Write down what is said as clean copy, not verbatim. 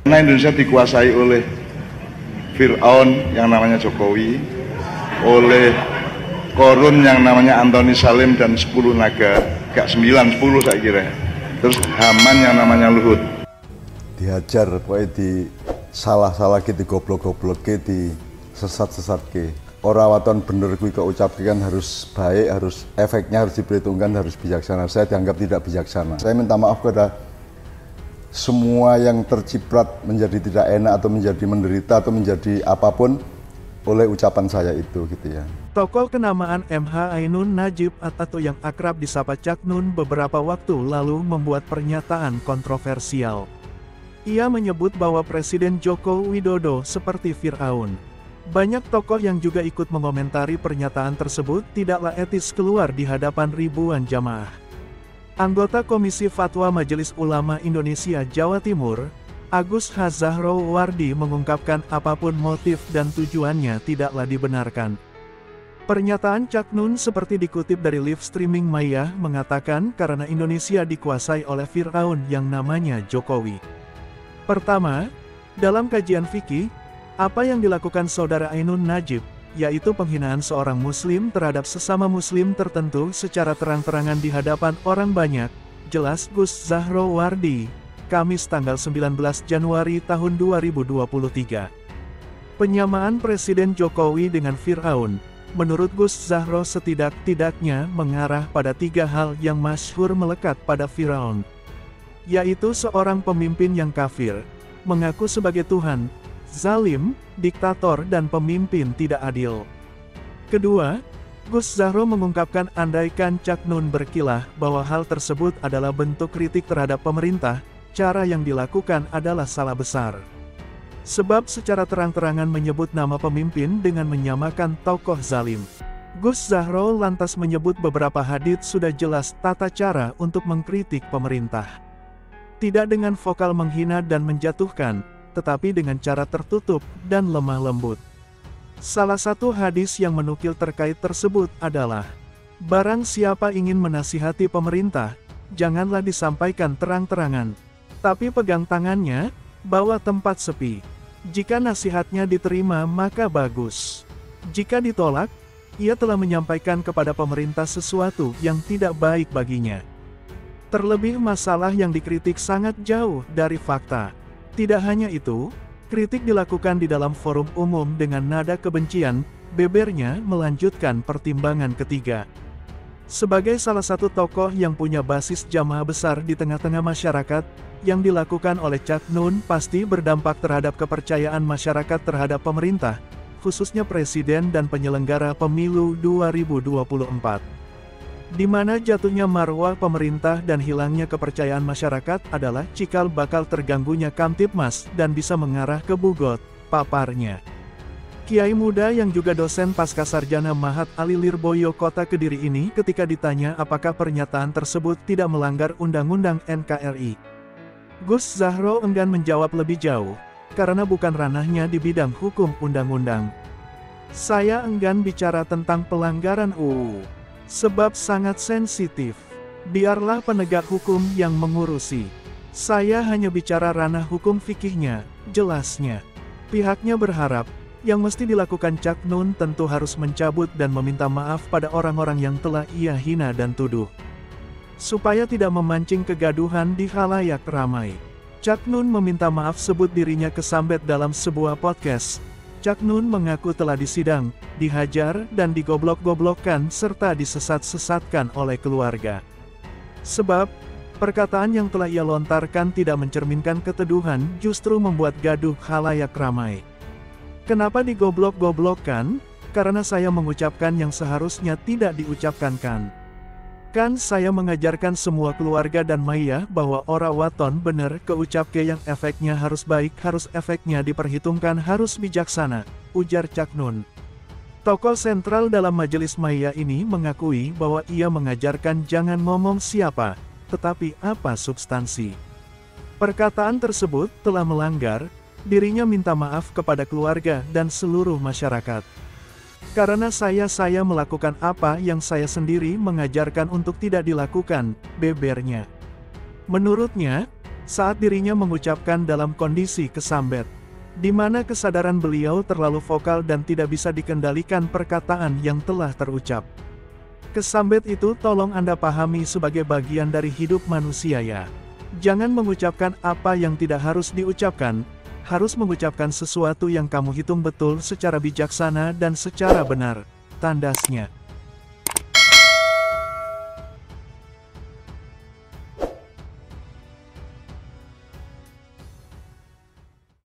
Karena Indonesia dikuasai oleh Fir'aun yang namanya Jokowi, oleh Korun yang namanya Antoni Salim dan 10 naga, gak 9, 10 saya kira. Terus Haman yang namanya Luhut. Dihajar, pokoknya di salah-salah di goblok-goblok di sesat-sesat ke. Orang waton bener gue keucap kan harus baik, harus efeknya harus diperhitungkan, harus bijaksana. Saya dianggap tidak bijaksana. Saya minta maaf kepada semua yang terciprat menjadi tidak enak atau menjadi menderita atau menjadi apapun oleh ucapan saya itu gitu ya. Tokoh kenamaan MH Ainun Nadjib atau yang akrab disapa Cak Nun beberapa waktu lalu membuat pernyataan kontroversial. Ia menyebut bahwa Presiden Joko Widodo seperti Fir'aun. Banyak tokoh yang juga ikut mengomentari pernyataan tersebut tidaklah etis keluar di hadapan ribuan jamaah. Anggota Komisi Fatwa Majelis Ulama Indonesia Jawa Timur, Agus Hazahro Wardi mengungkapkan apapun motif dan tujuannya tidaklah dibenarkan. Pernyataan Cak Nun seperti dikutip dari live streaming Maya mengatakan karena Indonesia dikuasai oleh Fir'aun yang namanya Jokowi. Pertama, dalam kajian fikih, apa yang dilakukan saudara Ainun Nadjib, yaitu penghinaan seorang muslim terhadap sesama muslim tertentu secara terang-terangan di hadapan orang banyak, jelas Gus Zahro Wardi, Kamis tanggal 19 Januari tahun 2023. Penyamaan Presiden Jokowi dengan Fir'aun, menurut Gus Zahro setidak-tidaknya mengarah pada 3 hal yang masyhur melekat pada Fir'aun, yaitu seorang pemimpin yang kafir, mengaku sebagai Tuhan, zalim, diktator dan pemimpin tidak adil. Kedua, Gus Zahro mengungkapkan andaikan Cak Nun berkilah bahwa hal tersebut adalah bentuk kritik terhadap pemerintah, cara yang dilakukan adalah salah besar. Sebab secara terang-terangan menyebut nama pemimpin dengan menyamakan tokoh zalim. Gus Zahro lantas menyebut beberapa hadits sudah jelas tata cara untuk mengkritik pemerintah. Tidak dengan vokal menghina dan menjatuhkan, tetapi dengan cara tertutup dan lemah lembut. Salah satu hadis yang menukil terkait tersebut adalah, barang siapa ingin menasihati pemerintah, janganlah disampaikan terang-terangan, tapi pegang tangannya, bawa tempat sepi. Jika nasihatnya diterima maka bagus. Jika ditolak, ia telah menyampaikan kepada pemerintah sesuatu yang tidak baik baginya. Terlebih masalah yang dikritik sangat jauh dari fakta. Tidak hanya itu, kritik dilakukan di dalam forum umum dengan nada kebencian, bebernya melanjutkan pertimbangan ketiga. Sebagai salah satu tokoh yang punya basis jamaah besar di tengah-tengah masyarakat, yang dilakukan oleh Cak Nun pasti berdampak terhadap kepercayaan masyarakat terhadap pemerintah, khususnya Presiden dan penyelenggara pemilu 2024. Di mana jatuhnya marwah pemerintah dan hilangnya kepercayaan masyarakat adalah cikal bakal terganggunya Kamtibmas dan bisa mengarah ke bugot, paparnya. Kiai muda yang juga dosen Pascasarjana Mahat Ali Lirboyo Kota Kediri ini ketika ditanya apakah pernyataan tersebut tidak melanggar Undang-Undang NKRI. Gus Zahro enggan menjawab lebih jauh, karena bukan ranahnya di bidang hukum undang-undang. Saya enggan bicara tentang pelanggaran UU. Sebab sangat sensitif. Biarlah penegak hukum yang mengurusi. Saya hanya bicara ranah hukum fikihnya, jelasnya. Pihaknya berharap, yang mesti dilakukan Cak Nun tentu harus mencabut dan meminta maaf pada orang-orang yang telah ia hina dan tuduh. Supaya tidak memancing kegaduhan di khalayak ramai. Cak Nun meminta maaf sebut dirinya kesambet dalam sebuah podcast. Cak Nun mengaku telah disidang, dihajar, dan digoblok-goblokkan serta disesat-sesatkan oleh keluarga. Sebab, perkataan yang telah ia lontarkan tidak mencerminkan keteduhan justru membuat gaduh khalayak ramai. Kenapa digoblok-goblokkan? Karena saya mengucapkan yang seharusnya tidak diucapkan. Kan saya mengajarkan semua keluarga dan Maya bahwa ora waton bener keucapke yang efeknya harus baik, harus efeknya diperhitungkan, harus bijaksana, ujar Cak Nun. Tokoh sentral dalam majelis Maya ini mengakui bahwa ia mengajarkan jangan ngomong siapa, tetapi apa substansi. Perkataan tersebut telah melanggar, dirinya minta maaf kepada keluarga dan seluruh masyarakat. Karena saya melakukan apa yang saya sendiri mengajarkan untuk tidak dilakukan, bebernya. Menurutnya, saat dirinya mengucapkan dalam kondisi kesambet, di mana kesadaran beliau terlalu vokal dan tidak bisa dikendalikan perkataan yang telah terucap. Kesambet itu tolong Anda pahami sebagai bagian dari hidup manusia ya. Jangan mengucapkan apa yang tidak harus diucapkan, harus mengucapkan sesuatu yang kamu hitung betul secara bijaksana dan secara benar, tandasnya.